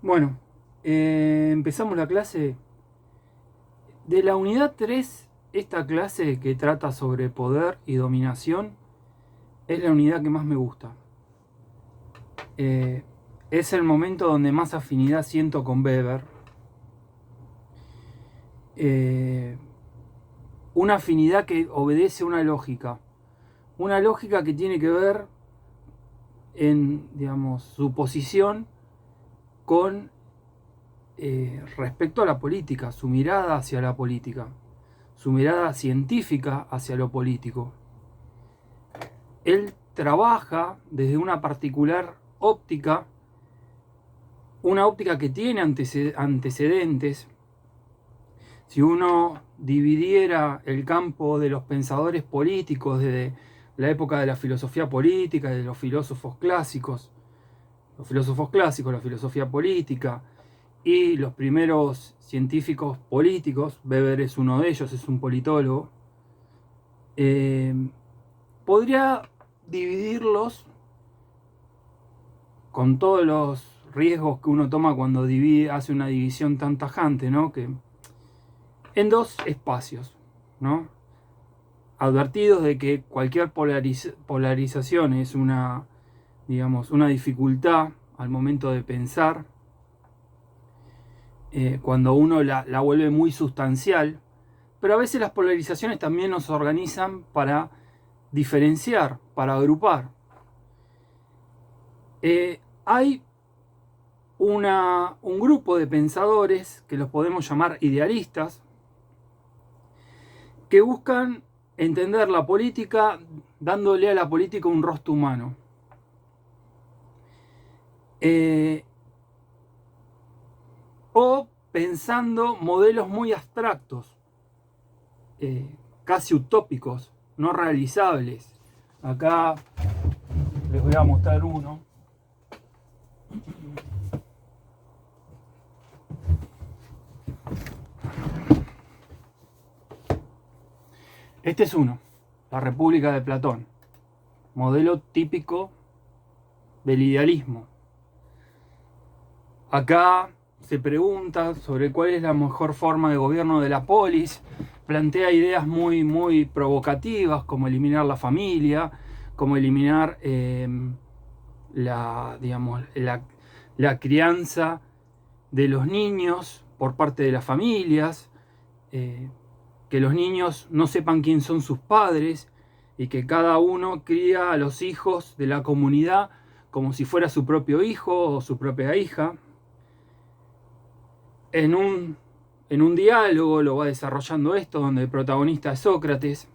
Bueno, empezamos la clase de la unidad 3. Esta clase que trata sobre poder y dominación es la unidad que más me gusta. Es el momento donde más afinidad siento con Weber. Una afinidad que obedece una lógica. Una lógica que tiene que ver en, digamos, su posición con respecto a la política, su mirada hacia la política, su mirada científica hacia lo político. Él trabaja desde una particular óptica, una óptica que tiene antecedentes. Si uno dividiera el campo de los pensadores políticos desde la época de la filosofía política, de los filósofos clásicos, la filosofía política y los primeros científicos políticos, Weber es uno de ellos, es un politólogo, podría dividirlos con todos los riesgos que uno toma cuando hace una división tan tajante, ¿no? Que en dos espacios, ¿no? Advertidos de que cualquier polarización es una, digamos, una dificultad al momento de pensar, cuando uno la vuelve muy sustancial, pero a veces las polarizaciones también nos organizan para diferenciar, para agrupar. Hay un grupo de pensadores que los podemos llamar idealistas, que buscan entender la política dándole a la política un rostro humano. O pensando modelos muy abstractos, casi utópicos, no realizables. Acá les voy a mostrar uno. Este es uno, la República de Platón, modelo típico del idealismo. Acá se pregunta sobre cuál es la mejor forma de gobierno de la polis, plantea ideas muy provocativas, como eliminar la familia, como eliminar la crianza de los niños por parte de las familias, que los niños no sepan quién son sus padres y que cada uno cría a los hijos de la comunidad como si fuera su propio hijo o su propia hija. En un diálogo lo va desarrollando esto, donde el protagonista es Sócrates.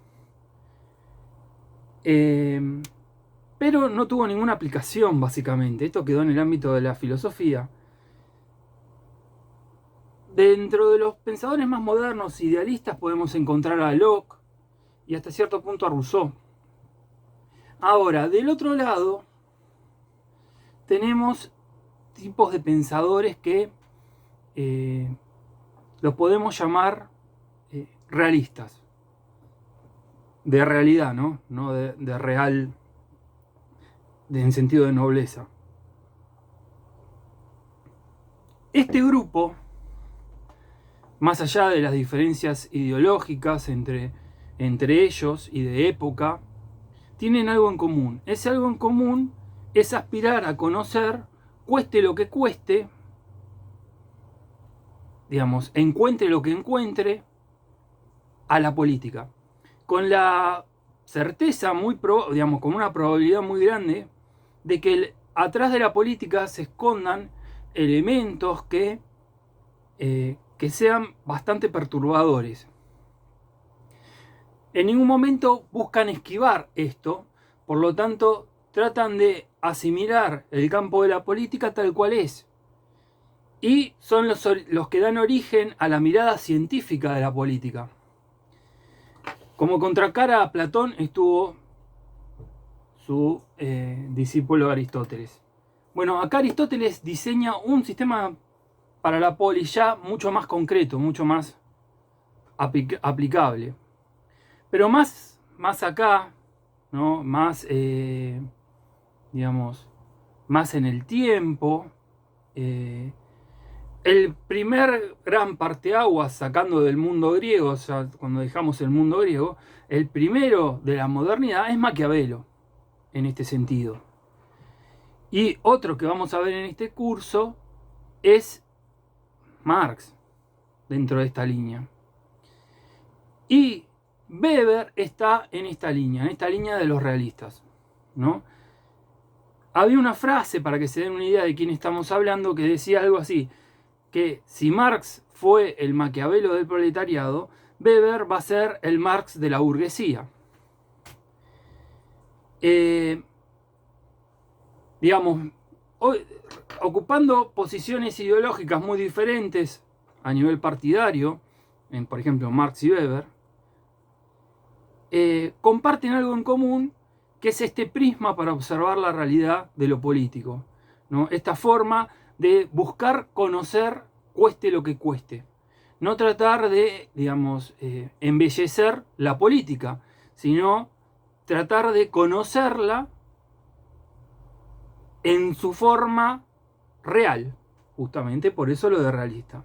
Pero no tuvo ninguna aplicación, básicamente. Esto quedó en el ámbito de la filosofía. Dentro de los pensadores más modernos, idealistas, podemos encontrar a Locke y hasta cierto punto a Rousseau. Ahora, del otro lado, tenemos tipos de pensadores que los podemos llamar realistas. De realidad, ¿no? No de real, en sentido de nobleza. Este grupo, más allá de las diferencias ideológicas entre ellos y de época, tienen algo en común. Ese algo en común es aspirar a conocer, cueste lo que cueste, digamos, encuentre lo que encuentre, a la política. Con la certeza digamos, con una probabilidad muy grande de que atrás de la política se escondan elementos que sean bastante perturbadores. En ningún momento buscan esquivar esto, por lo tanto tratan de asimilar el campo de la política tal cual es. Y son los que dan origen a la mirada científica de la política. Como contracara a Platón estuvo su discípulo Aristóteles. Bueno, acá Aristóteles diseña un sistema para la polis ya mucho más concreto, mucho más aplicable. Pero más acá, ¿no? Más, digamos, más en el tiempo, el primer gran parteaguas sacando del mundo griego, o sea, cuando dejamos el mundo griego, el primero de la modernidad es Maquiavelo, en este sentido. Y otro que vamos a ver en este curso es Marx, dentro de esta línea. Y Weber está en esta línea de los realistas, ¿no? Había una frase, para que se den una idea de quién estamos hablando, que decía algo así, que si Marx fue el Maquiavelo del proletariado, Weber va a ser el Marx de la burguesía. Digamos, hoy, ocupando posiciones ideológicas muy diferentes a nivel partidario, por ejemplo Marx y Weber, comparten algo en común, que es este prisma para observar la realidad de lo político, ¿no? Esta forma de buscar conocer cueste lo que cueste. No tratar de, digamos, embellecer la política, sino tratar de conocerla en su forma real. Justamente por eso lo de realista.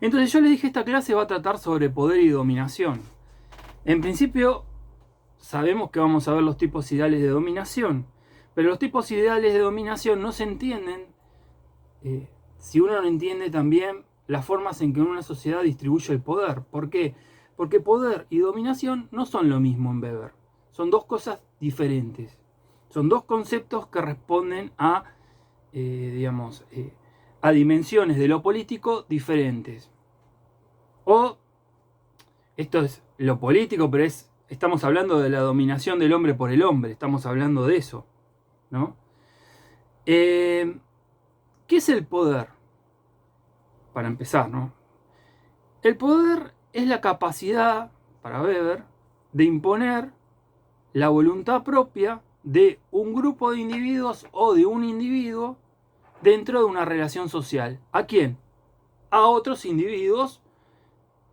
Entonces yo le dije, esta clase va a tratar sobre poder y dominación. En principio sabemos que vamos a ver los tipos ideales de dominación, pero los tipos ideales de dominación no se entienden si uno no entiende también las formas en que una sociedad distribuye el poder. ¿Por qué? Porque poder y dominación no son lo mismo en Weber. Son dos cosas diferentes. Son dos conceptos que responden a, a dimensiones de lo político diferentes. O, esto es lo político, pero estamos hablando de la dominación del hombre por el hombre. Estamos hablando de eso, ¿no? ¿Qué es el poder? Para empezar, ¿no? El poder es la capacidad, para Weber, de imponer la voluntad propia de un grupo de individuos o de un individuo dentro de una relación social. ¿A quién? A otros individuos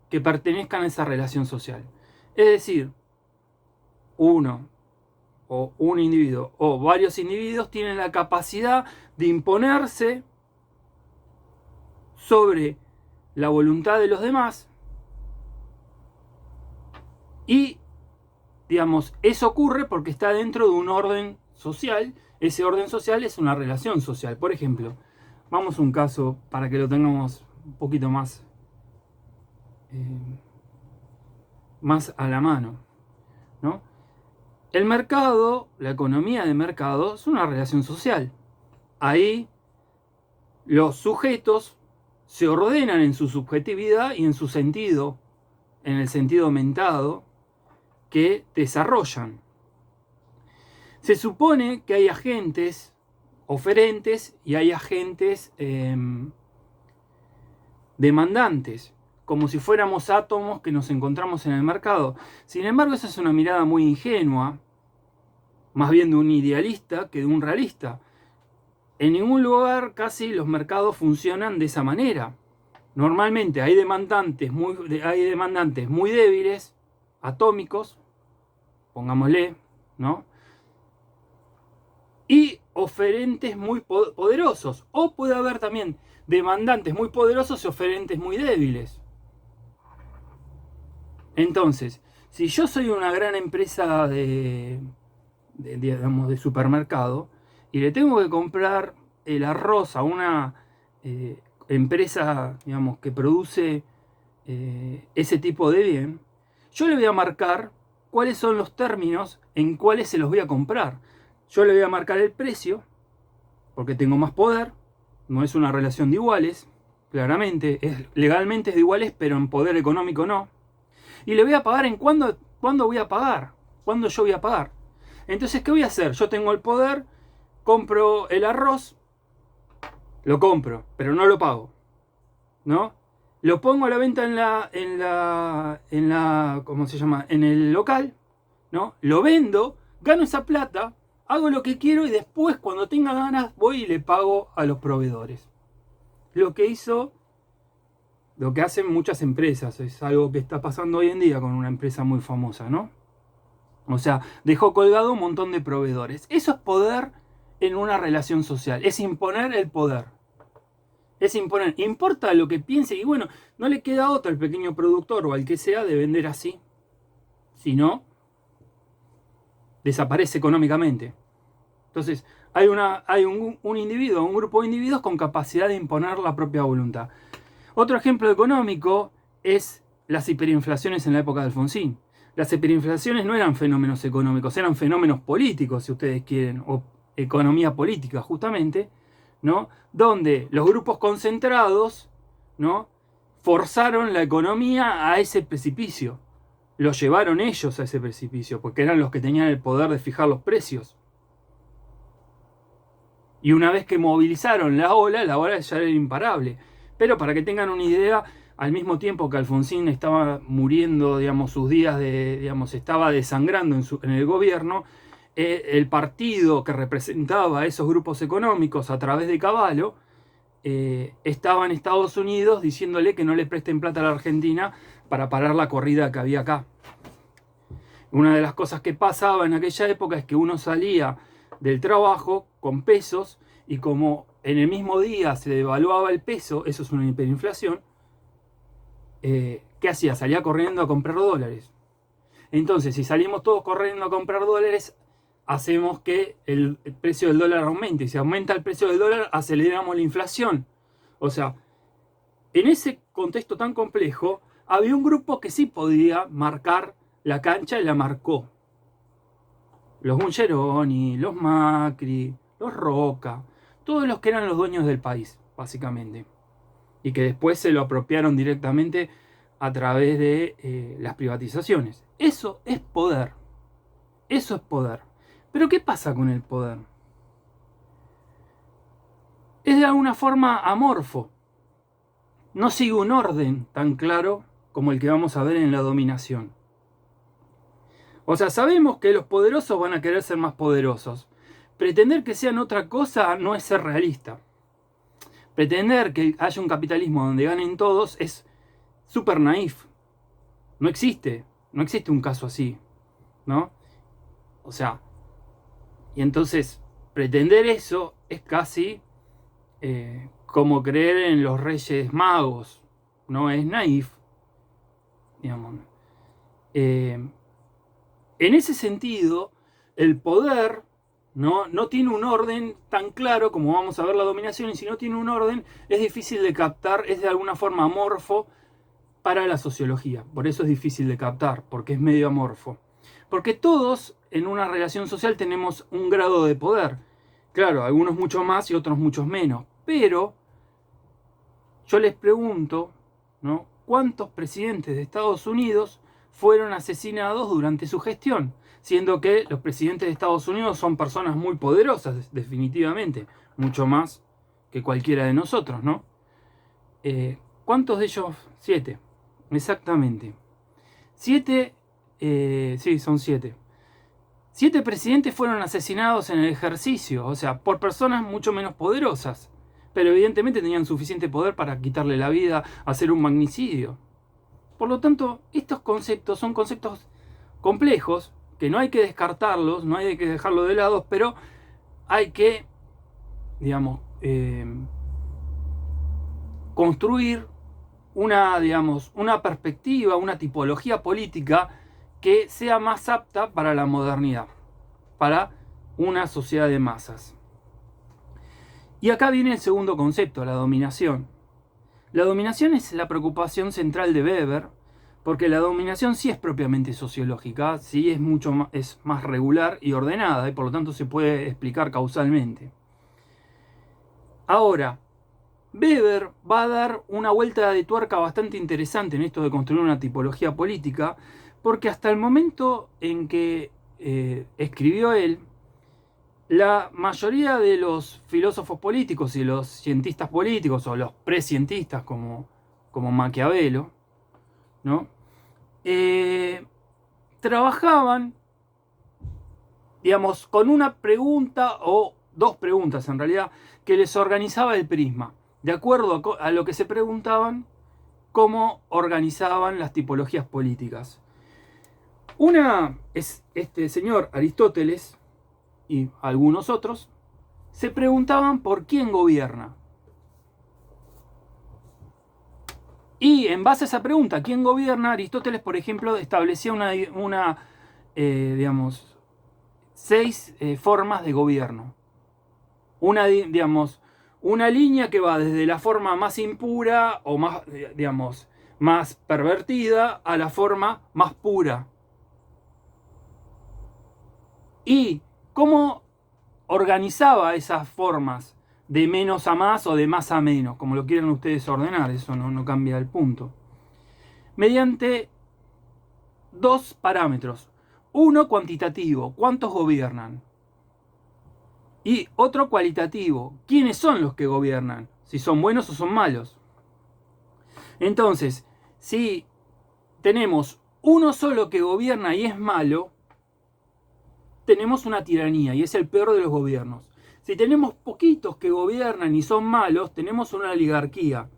que pertenezcan a esa relación social. Es decir, uno o un individuo o varios individuos tienen la capacidad de imponerse sobre la voluntad de los demás y, digamos, eso ocurre porque está dentro de un orden social. Ese orden social es una relación social. Por ejemplo, vamos a un caso para que lo tengamos un poquito más a la mano, ¿no? El mercado, la economía de mercado, es una relación social. Ahí los sujetos se ordenan en su subjetividad y en su sentido, en el sentido aumentado, que desarrollan. Se supone que hay agentes oferentes y hay agentes demandantes, como si fuéramos átomos que nos encontramos en el mercado. Sin embargo, esa es una mirada muy ingenua, más bien de un idealista que de un realista. En ningún lugar casi los mercados funcionan de esa manera. Normalmente hay demandantes muy débiles, atómicos, pongámosle, ¿no? Y oferentes muy poderosos. O puede haber también demandantes muy poderosos y oferentes muy débiles. Entonces, si yo soy una gran empresa de supermercado y le tengo que comprar el arroz a una empresa, digamos, que produce ese tipo de bien, yo le voy a marcar cuáles son los términos en cuáles se los voy a comprar. Yo le voy a marcar el precio, porque tengo más poder, no es una relación de iguales, claramente, legalmente es de iguales, pero en poder económico no. Y le voy a pagar en cuándo voy a pagar, cuándo yo voy a pagar. Entonces, ¿qué voy a hacer? Yo tengo el poder, compro el arroz, lo compro, pero no lo pago, ¿no? Lo pongo a la venta ¿cómo se llama? En el local, ¿no? Lo vendo, gano esa plata, hago lo que quiero y después, cuando tenga ganas, voy y le pago a los proveedores. Lo que hacen muchas empresas, es algo que está pasando hoy en día con una empresa muy famosa, ¿no? O sea, dejó colgado un montón de proveedores. Eso es poder en una relación social, es imponer el poder. Es imponer. Importa lo que piense y bueno, no le queda otra al pequeño productor o al que sea de vender así. Si no, desaparece económicamente. Entonces, hay un individuo, un grupo de individuos con capacidad de imponer la propia voluntad. Otro ejemplo económico es las hiperinflaciones en la época de Alfonsín. Las hiperinflaciones no eran fenómenos económicos, eran fenómenos políticos, si ustedes quieren, o economía política, justamente, ¿no? Donde los grupos concentrados, ¿no?, forzaron la economía a ese precipicio. Los llevaron ellos a ese precipicio, porque eran los que tenían el poder de fijar los precios. Y una vez que movilizaron la ola ya era imparable. Pero para que tengan una idea, al mismo tiempo que Alfonsín estaba muriendo, digamos, sus días estaba desangrando en el gobierno, el partido que representaba a esos grupos económicos a través de Cavallo, estaba en Estados Unidos diciéndole que no le presten plata a la Argentina para parar la corrida que había acá. Una de las cosas que pasaba en aquella época es que uno salía del trabajo con pesos y como en el mismo día se devaluaba el peso, eso es una hiperinflación, ¿qué hacía? Salía corriendo a comprar dólares. Entonces, si salimos todos corriendo a comprar dólares, hacemos que el precio del dólar aumente. Y si aumenta el precio del dólar, aceleramos la inflación. O sea, en ese contexto tan complejo, había un grupo que sí podía marcar la cancha y la marcó. Los Bungeroni, los Macri, los Roca, todos los que eran los dueños del país, básicamente. Y que después se lo apropiaron directamente a través de las privatizaciones. Eso es poder. Eso es poder. Pero ¿qué pasa con el poder? Es de alguna forma amorfo. No sigue un orden tan claro como el que vamos a ver en la dominación. O sea, sabemos que los poderosos van a querer ser más poderosos. Pretender que sean otra cosa no es ser realista. Pretender que haya un capitalismo donde ganen todos es súper naif. No existe un caso así, ¿no? O sea, y entonces pretender eso es casi como creer en los Reyes Magos, ¿no? Es naif, digamos. En ese sentido, el poder no tiene un orden tan claro como vamos a ver la dominación, y si no tiene un orden, es difícil de captar, es de alguna forma amorfo para la sociología. Por eso es difícil de captar, porque es medio amorfo. Porque todos en una relación social tenemos un grado de poder. Claro, algunos mucho más y otros muchos menos. Pero yo les pregunto, ¿no?, ¿cuántos presidentes de Estados Unidos fueron asesinados durante su gestión? Siendo que los presidentes de Estados Unidos son personas muy poderosas, definitivamente, mucho más que cualquiera de nosotros, ¿no? ¿Cuántos de ellos? 7, exactamente. 7, sí, son 7. 7 presidentes fueron asesinados en el ejercicio, o sea, por personas mucho menos poderosas. Pero evidentemente tenían suficiente poder para quitarle la vida, hacer un magnicidio. Por lo tanto, estos conceptos son conceptos complejos, que no hay que descartarlos, no hay que dejarlos de lado, pero hay que, digamos, construir una perspectiva, una tipología política que sea más apta para la modernidad, para una sociedad de masas. Y acá viene el segundo concepto, la dominación. La dominación es la preocupación central de Weber, porque la dominación sí es propiamente sociológica, sí es más regular y ordenada, y por lo tanto se puede explicar causalmente. Ahora, Weber va a dar una vuelta de tuerca bastante interesante en esto de construir una tipología política, porque hasta el momento en que escribió él, la mayoría de los filósofos políticos y los cientistas políticos, o los prescientistas como Maquiavelo, ¿no?, trabajaban, digamos, con una pregunta o dos preguntas en realidad, que les organizaba el prisma. De acuerdo a lo que se preguntaban, cómo organizaban las tipologías políticas. Una es este señor Aristóteles y algunos otros se preguntaban por quién gobierna. Y en base a esa pregunta, ¿quién gobierna? Aristóteles, por ejemplo, establecía digamos, 6 formas de gobierno. Digamos, una línea que va desde la forma más impura o más, digamos, más pervertida a la forma más pura. Y cómo organizaba esas formas de menos a más o de más a menos, como lo quieran ustedes ordenar, eso no cambia el punto. Mediante 2 parámetros. Uno cuantitativo, ¿cuántos gobiernan? Y otro cualitativo, ¿quiénes son los que gobiernan? Si son buenos o son malos. Entonces, si tenemos uno solo que gobierna y es malo, tenemos una tiranía y es el peor de los gobiernos. Si tenemos poquitos que gobiernan y son malos, tenemos una oligarquía,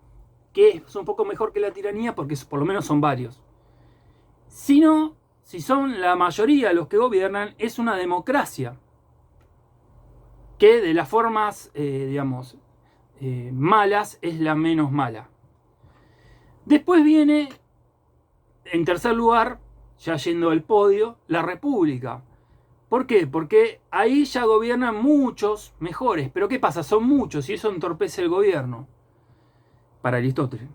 que es un poco mejor que la tiranía porque por lo menos son varios. Si no, si son la mayoría los que gobiernan, es una democracia, que de las formas, digamos, malas es la menos mala. Después viene, en tercer lugar, ya yendo al podio, la república. ¿Por qué? Porque ahí ya gobiernan muchos mejores. Pero ¿qué pasa? Son muchos y eso entorpece el gobierno. Para Aristóteles.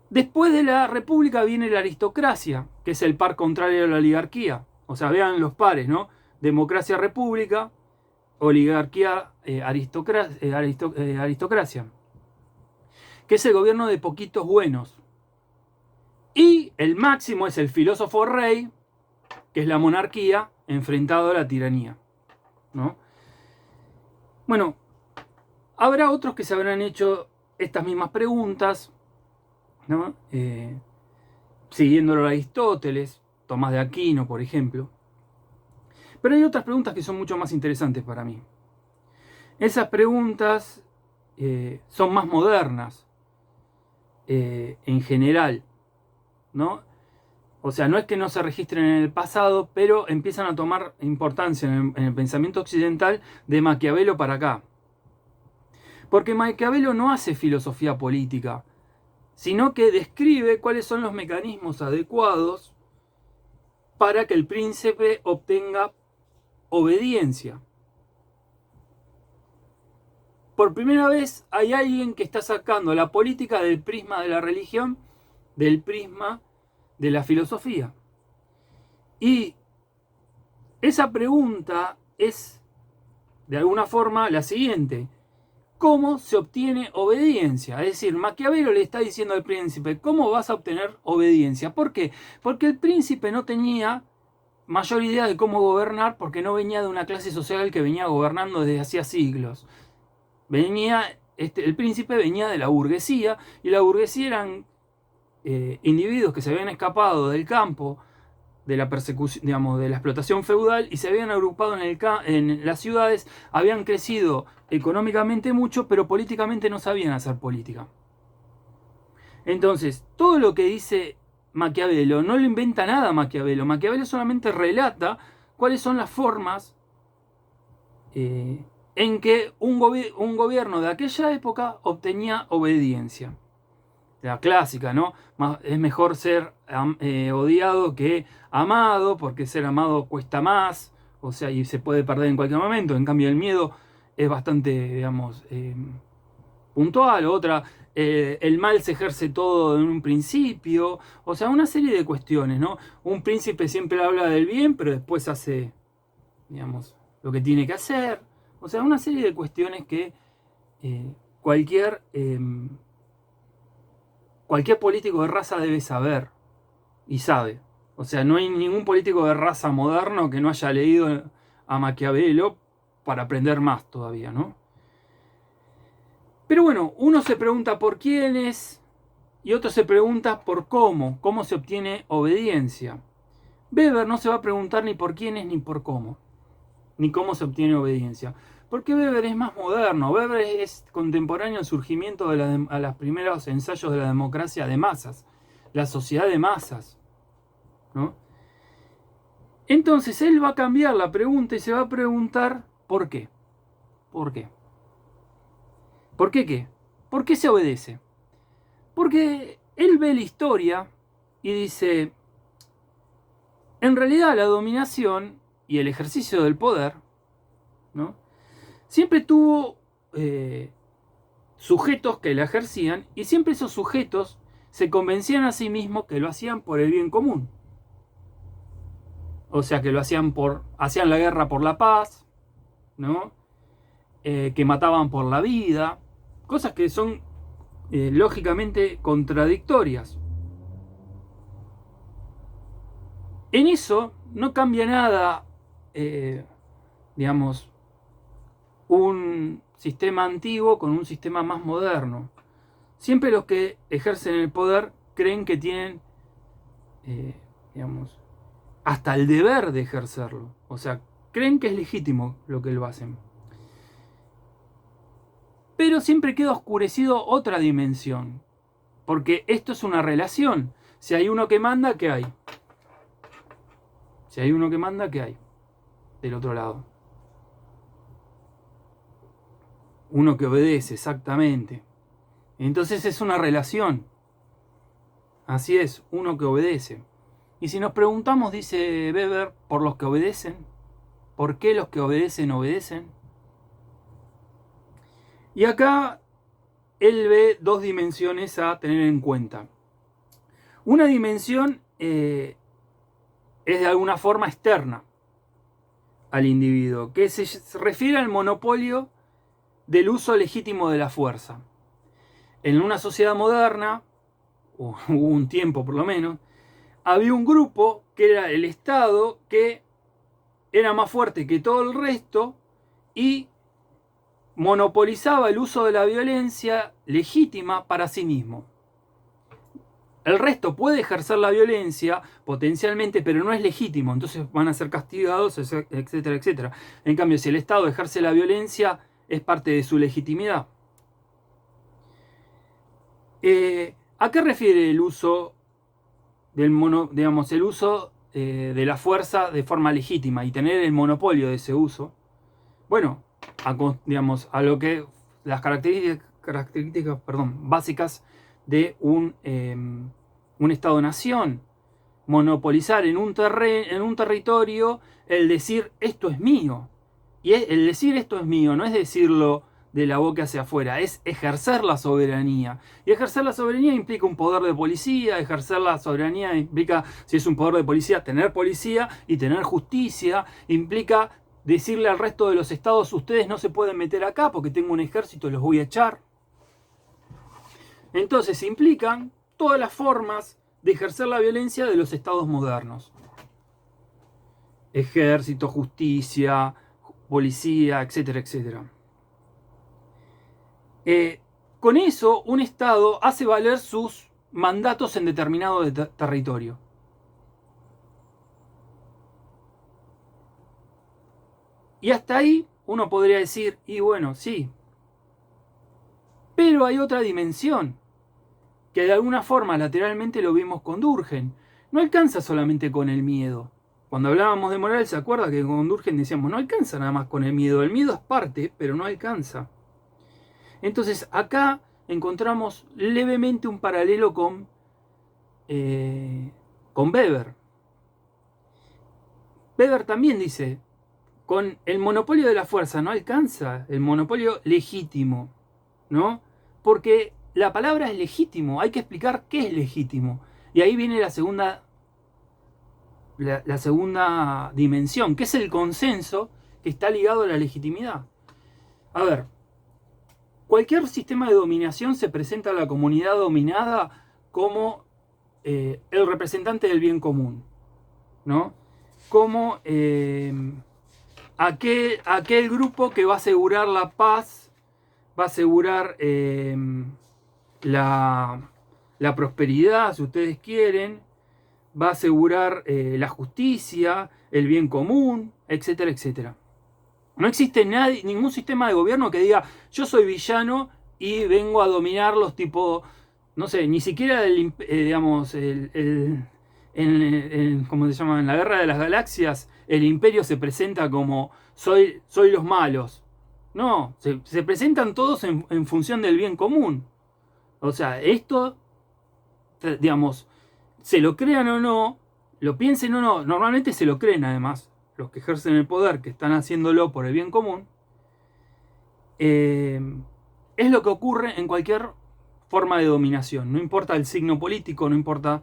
Después de la república viene la aristocracia, que es el par contrario a la oligarquía. O sea, vean los pares, ¿no? Democracia, república, oligarquía, aristocracia. Que es el gobierno de poquitos buenos. Y el máximo es el filósofo rey, que es la monarquía, enfrentado a la tiranía, ¿no? Bueno, habrá otros que se habrán hecho estas mismas preguntas, ¿no? Siguiéndolo a Aristóteles, Tomás de Aquino, por ejemplo. Pero hay otras preguntas que son mucho más interesantes para mí. Esas preguntas son más modernas, en general, ¿no? O sea, no es que no se registren en el pasado, pero empiezan a tomar importancia en el pensamiento occidental de Maquiavelo para acá. Porque Maquiavelo no hace filosofía política, sino que describe cuáles son los mecanismos adecuados para que el príncipe obtenga obediencia. Por primera vez hay alguien que está sacando la política del prisma de la religión, del prisma de la filosofía. Y esa pregunta es, de alguna forma, la siguiente. ¿Cómo se obtiene obediencia? Es decir, Maquiavelo le está diciendo al príncipe, ¿cómo vas a obtener obediencia? ¿Por qué? Porque el príncipe no tenía mayor idea de cómo gobernar, porque no venía de una clase social que venía gobernando desde hacía siglos. El príncipe venía de la burguesía, y la burguesía eran individuos que se habían escapado del campo, de la persecución, digamos, de la explotación feudal, y se habían agrupado en las ciudades, habían crecido económicamente mucho, pero políticamente no sabían hacer política. Entonces, todo lo que dice Maquiavelo no lo inventa nada Maquiavelo. Maquiavelo solamente relata cuáles son las formas en que un gobierno de aquella época obtenía obediencia. La clásica, ¿no? Es mejor ser odiado que amado, porque ser amado cuesta más, o sea, y se puede perder en cualquier momento. En cambio, el miedo es bastante, digamos, puntual. Otra, el mal se ejerce todo en un principio. O sea, una serie de cuestiones, ¿no? Un príncipe siempre habla del bien, pero después hace, digamos, lo que tiene que hacer. O sea, una serie de cuestiones que cualquier político de raza debe saber y sabe. O sea, no hay ningún político de raza moderno que no haya leído a Maquiavelo para aprender más todavía, ¿no? Pero bueno, uno se pregunta por quiénes y otro se pregunta por cómo se obtiene obediencia. Weber no se va a preguntar ni por quiénes ni por cómo, ni cómo se obtiene obediencia. Porque Weber es más moderno. Weber es contemporáneo al surgimiento a los primeros ensayos de la democracia de masas, la sociedad de masas, ¿no? Entonces él va a cambiar la pregunta y se va a preguntar ¿por qué? ¿Por qué? ¿Por qué qué? ¿Por qué se obedece? Porque él ve la historia y dice, en realidad la dominación y el ejercicio del poder, ¿no?, siempre tuvo sujetos que la ejercían, y siempre esos sujetos se convencían a sí mismos que lo hacían por el bien común. O sea, que lo hacían hacían la guerra por la paz, ¿no? Que mataban por la vida, cosas que son lógicamente contradictorias. En eso no cambia nada, digamos, un sistema antiguo con un sistema más moderno. Siempre los que ejercen el poder creen que tienen, digamos, hasta el deber de ejercerlo. O sea, creen que es legítimo lo que lo hacen. Pero siempre queda oscurecido otra dimensión. Porque esto es una relación. Si hay uno que manda, ¿qué hay? Si hay uno que manda, ¿qué hay? Del otro lado. Uno que obedece, exactamente. Entonces es una relación. Así es, uno que obedece. Y si nos preguntamos, dice Weber, por los que obedecen, ¿por qué los que obedecen obedecen? Y acá él ve dos dimensiones a tener en cuenta. Una dimensión es de alguna forma externa al individuo, que se refiere al monopolio del uso legítimo de la fuerza. En una sociedad moderna, o hubo un tiempo por lo menos, había un grupo que era el Estado, que era más fuerte que todo el resto y monopolizaba el uso de la violencia legítima para sí mismo. El resto puede ejercer la violencia potencialmente, pero no es legítimo, entonces van a ser castigados, etcétera, etcétera. En cambio, si el Estado ejerce la violencia, es parte de su legitimidad. ¿A qué refiere el uso del el uso de la fuerza de forma legítima y tener el monopolio de ese uso? Bueno, a lo que las características básicas de un Estado-nación. Monopolizar en un territorio el decir esto es mío. Y el decir esto es mío no es decirlo de la boca hacia afuera, es ejercer la soberanía. Y ejercer la soberanía implica un poder de policía, ejercer la soberanía implica, si es un poder de policía, tener policía y tener justicia, implica decirle al resto de los estados, ustedes no se pueden meter acá porque tengo un ejército y los voy a echar. Entonces implican todas las formas de ejercer la violencia de los estados modernos. Ejército, justicia, policía, etcétera, etcétera. Con eso, un Estado hace valer sus mandatos en determinado territorio. Y hasta ahí uno podría decir, y bueno, sí. Pero hay otra dimensión, que de alguna forma lateralmente lo vimos con Durkheim. No alcanza solamente con el miedo. Cuando hablábamos de moral, ¿se acuerda que con Durkheim decíamos, no alcanza nada más con el miedo? El miedo es parte, pero no alcanza. Entonces acá encontramos levemente un paralelo con Weber. Weber también dice, con el monopolio de la fuerza no alcanza el monopolio legítimo, ¿no? Porque la palabra es legítimo, hay que explicar qué es legítimo. Y ahí viene la segunda dimensión, que es el consenso que está ligado a la legitimidad. A ver, cualquier sistema de dominación se presenta a la comunidad dominada como el representante del bien común, ¿no? Como aquel grupo que va a asegurar la paz, va a asegurar la prosperidad, si ustedes quieren, va a asegurar la justicia, el bien común, etcétera, etcétera. No existe ningún sistema de gobierno que diga yo soy villano y vengo a dominarlos tipo, no sé, ni siquiera ¿cómo se llama? En la Guerra de las Galaxias el imperio se presenta como soy los malos. No, se presentan todos en función del bien común. O sea, esto digamos, se lo crean o no, lo piensen o no, normalmente se lo creen además, los que ejercen el poder, que están haciéndolo por el bien común, es lo que ocurre en cualquier forma de dominación, no importa el signo político, no importa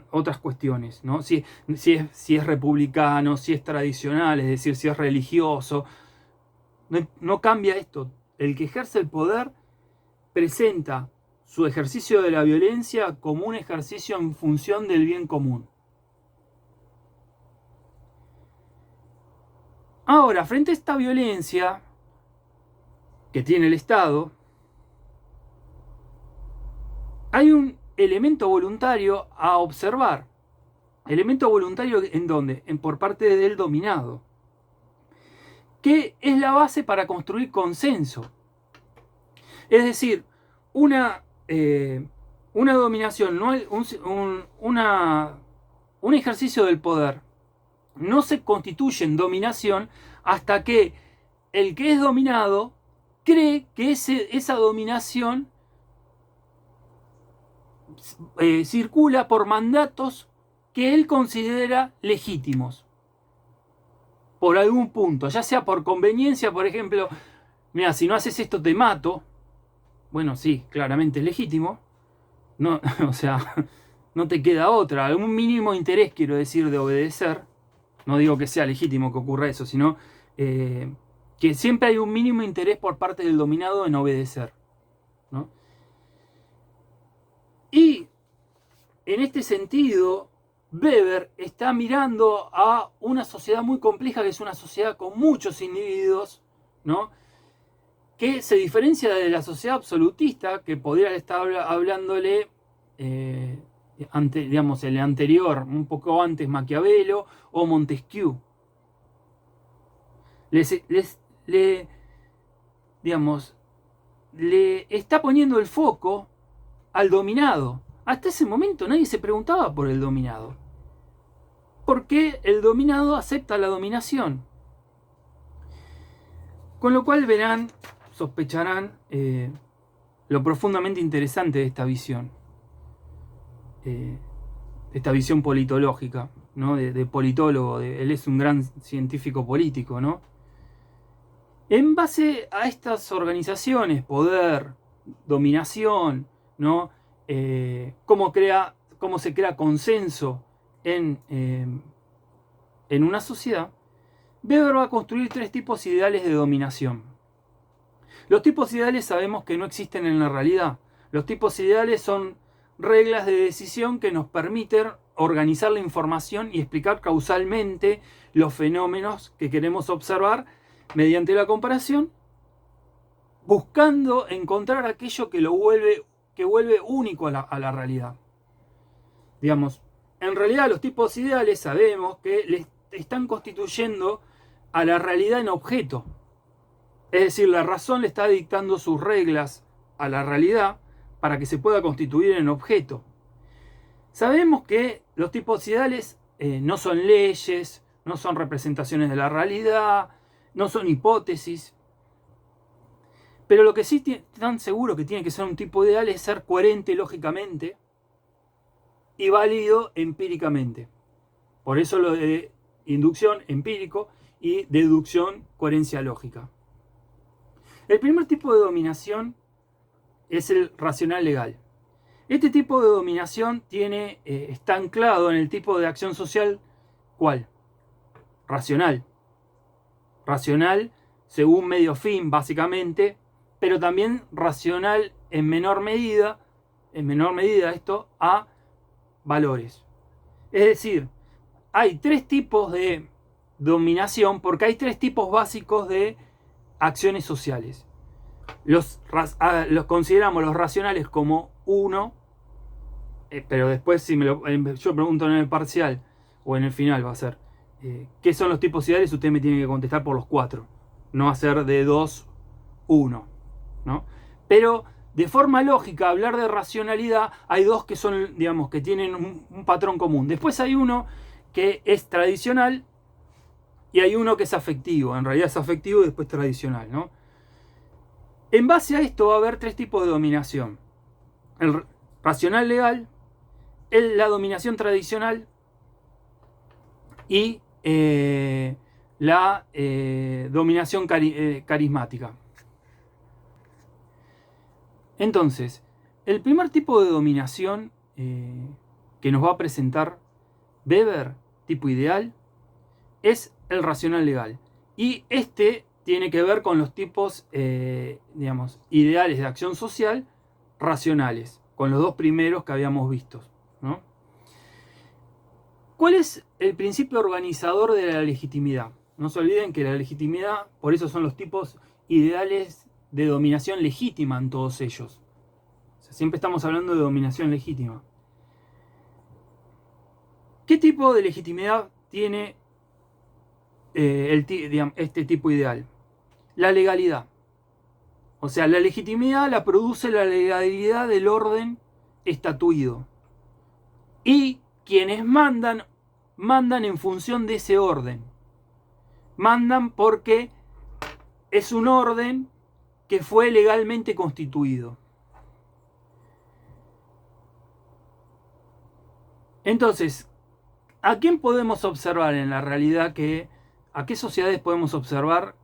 otras cuestiones, ¿no? Si es republicano, si es tradicional, es decir, si es religioso, no cambia esto. El que ejerce el poder presenta su ejercicio de la violencia como un ejercicio en función del bien común. Ahora, frente a esta violencia que tiene el Estado, hay un elemento voluntario a observar. Elemento voluntario ¿en dónde? Por parte del dominado, que es la base para construir consenso. Es decir, una dominación, un ejercicio del poder no se constituye en dominación hasta que el que es dominado cree que esa dominación circula por mandatos que él considera legítimos. Por algún punto, ya sea por conveniencia, por ejemplo, mira, si no haces esto te mato. Bueno, sí, claramente es legítimo. No, o sea, no te queda otra. Algún mínimo interés, quiero decir, de obedecer. No digo que sea legítimo que ocurra eso, sino que siempre hay un mínimo interés por parte del dominado en obedecer, ¿no? Y en este sentido, Weber está mirando a una sociedad muy compleja, que es una sociedad con muchos individuos, ¿no? Que se diferencia de la sociedad absolutista, que podría estar hablándole, digamos, el anterior, un poco antes Maquiavelo o Montesquieu. Digamos, le está poniendo el foco al dominado. Hasta ese momento nadie se preguntaba por el dominado. ¿Por qué el dominado acepta la dominación? Con lo cual verán, sospecharán lo profundamente interesante de esta visión. Esta visión politológica, ¿no? De politólogo. Él es un gran científico político, ¿no? En base a estas organizaciones, poder, dominación, ¿no? Cómo se crea consenso en una sociedad, Weber va a construir 3 tipos ideales de dominación. Los tipos ideales sabemos que no existen en la realidad. Los tipos ideales son reglas de decisión que nos permiten organizar la información y explicar causalmente los fenómenos que queremos observar mediante la comparación, buscando encontrar aquello que vuelve único a la realidad. Digamos, en realidad los tipos ideales sabemos que le están constituyendo a la realidad en objeto. Es decir, la razón le está dictando sus reglas a la realidad para que se pueda constituir en objeto. Sabemos que los tipos ideales no son leyes, no son representaciones de la realidad, no son hipótesis. Pero lo que sí están seguros que tiene que ser un tipo ideal es ser coherente lógicamente y válido empíricamente. Por eso lo de inducción, empírico, y deducción, coherencia lógica. El primer tipo de dominación es el racional legal. Este tipo de dominación está anclado en el tipo de acción social, ¿cuál? Racional. Racional según medio fin, básicamente, pero también racional en menor medida esto, a valores. Es decir, hay 3 tipos de dominación porque hay 3 tipos básicos de acciones sociales. Los consideramos los racionales como 1, pero después si yo pregunto en el parcial o en el final va a ser ¿qué son los tipos ideales? Usted me tiene que contestar por los 4, no hacer de 2, 1, ¿no? Pero de forma lógica, hablar de racionalidad, hay 2 que son, digamos, que tienen un patrón común. Después hay uno que es tradicional y hay uno que es afectivo. En realidad es afectivo y después tradicional, ¿no? En base a esto va a haber 3 tipos de dominación. racional legal, la dominación tradicional y la dominación carismática. Entonces, el primer tipo de dominación que nos va a presentar Weber, tipo ideal, es el racional legal. Y este tiene que ver con los tipos, ideales de acción social racionales, con los dos primeros que habíamos visto, ¿no? ¿Cuál es el principio organizador de la legitimidad? No se olviden que la legitimidad, por eso son los tipos ideales de dominación legítima en todos ellos. O sea, siempre estamos hablando de dominación legítima. ¿Qué tipo de legitimidad tiene este tipo ideal? La legalidad. O sea, la legitimidad la produce la legalidad del orden estatuido. Y quienes mandan en función de ese orden. Mandan porque es un orden que fue legalmente constituido. Entonces, ¿a quién podemos observar en la realidad a qué sociedades podemos observar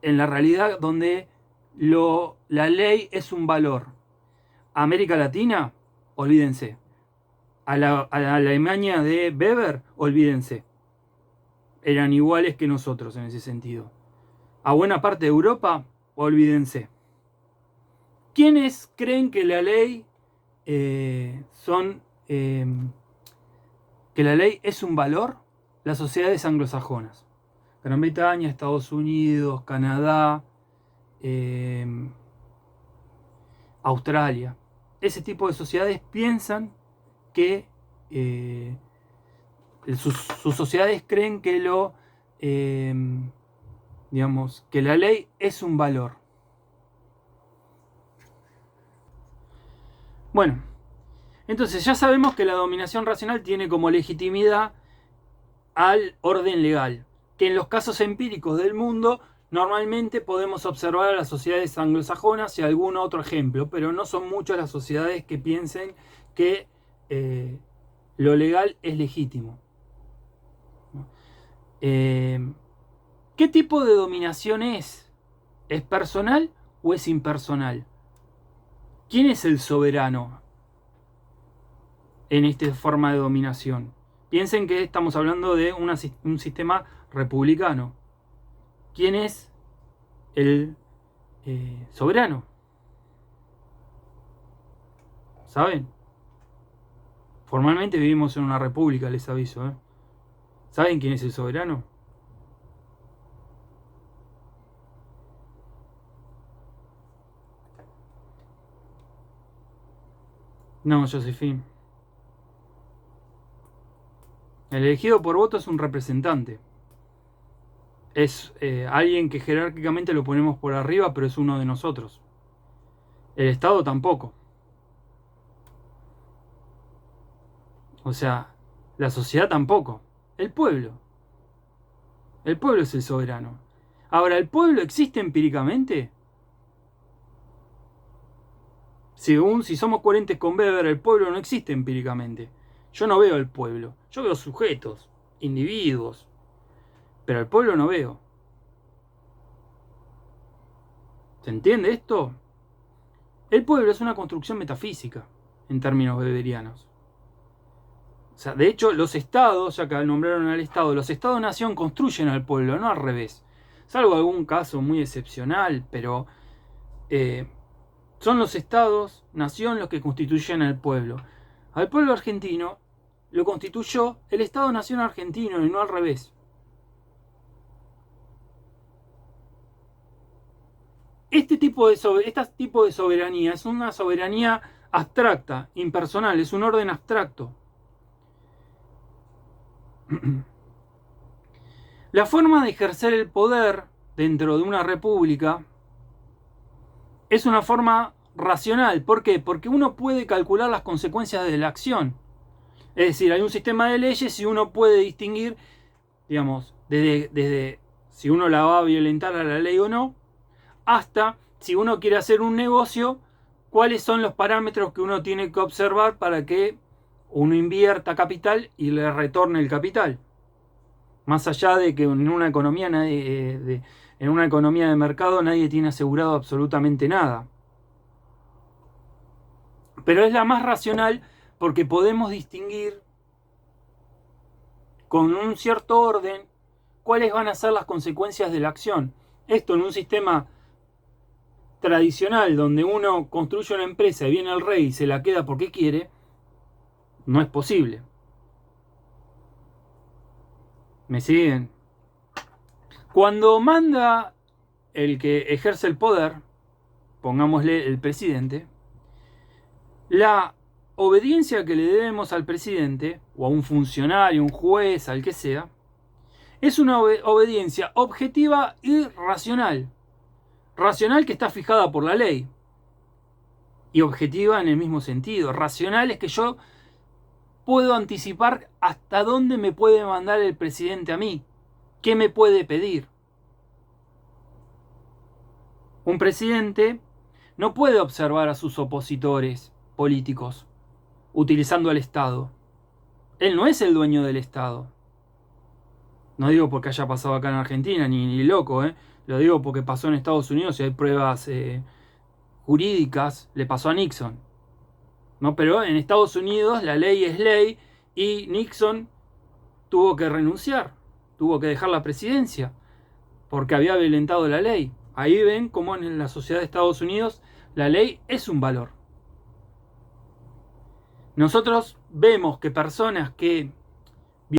en la realidad donde la ley es un valor? América Latina, olvídense. A la Alemania de Weber, olvídense. Eran iguales que nosotros en ese sentido. A buena parte de Europa, olvídense. ¿Quiénes creen que la ley que la ley es un valor? Las sociedades anglosajonas. Gran Bretaña, Estados Unidos, Canadá, Australia. Ese tipo de sociedades piensan que sus sociedades creen que que la ley es un valor. Bueno, entonces ya sabemos que la dominación racional tiene como legitimidad al orden legal, que en los casos empíricos del mundo normalmente podemos observar a las sociedades anglosajonas y algún otro ejemplo, pero no son muchas las sociedades que piensen que lo legal es legítimo. ¿Qué tipo de dominación es? ¿Es personal o es impersonal? ¿Quién es el soberano en esta forma de dominación? Piensen que estamos hablando de un sistema republicano. ¿Quién es el soberano? ¿Saben? Formalmente vivimos en una república, les aviso. ¿Saben quién es el soberano? No, Josefín. El elegido por voto es un representante. Es alguien que jerárquicamente lo ponemos por arriba, pero es uno de nosotros. El Estado tampoco. O sea, la sociedad tampoco. El pueblo. El pueblo es el soberano. Ahora, ¿el pueblo existe empíricamente? Si somos coherentes con Weber, el pueblo no existe empíricamente. Yo no veo el pueblo. Yo veo sujetos, individuos. Pero el pueblo no veo. ¿Se entiende esto? El pueblo es una construcción metafísica, en términos weberianos. O sea, de hecho, los estados, ya que nombraron al estado, los estados-nación construyen al pueblo, no al revés. Salvo algún caso muy excepcional, pero son los estados-nación los que constituyen al pueblo. Al pueblo argentino lo constituyó el estado-nación argentino y no al revés. Este tipo de soberanía es una soberanía abstracta, impersonal, es un orden abstracto. La forma de ejercer el poder dentro de una república es una forma racional. ¿Por qué? Porque uno puede calcular las consecuencias de la acción. Es decir, hay un sistema de leyes y uno puede distinguir, digamos, desde si uno la va a violentar a la ley o no, hasta si uno quiere hacer un negocio ¿Cuáles son los parámetros que uno tiene que observar para que uno invierta capital y le retorne el capital? Más allá de que en una economía en una economía de mercado nadie tiene asegurado absolutamente nada. Pero es la más racional porque podemos distinguir con un cierto orden cuáles van a ser las consecuencias de la acción. Esto en un sistema tradicional donde uno construye una empresa y viene el rey y se la queda porque quiere, no es posible. ¿Me siguen? Cuando manda el que ejerce el poder, pongámosle el presidente, la obediencia que le debemos al presidente, o a un funcionario, un juez, al que sea, es una obediencia objetiva y racional. Racional que está fijada por la ley. Y objetiva en el mismo sentido. Racional es que yo puedo anticipar hasta dónde me puede mandar el presidente a mí. ¿Qué me puede pedir? Un presidente no puede observar a sus opositores políticos utilizando al Estado. Él no es el dueño del Estado. No digo porque haya pasado acá en Argentina, ni loco, Lo digo porque pasó en Estados Unidos y hay pruebas jurídicas. Le pasó a Nixon. ¿No? Pero en Estados Unidos la ley es ley y Nixon tuvo que renunciar. Tuvo que dejar la presidencia porque había violentado la ley. Ahí ven cómo en la sociedad de Estados Unidos la ley es un valor. Nosotros vemos que personas que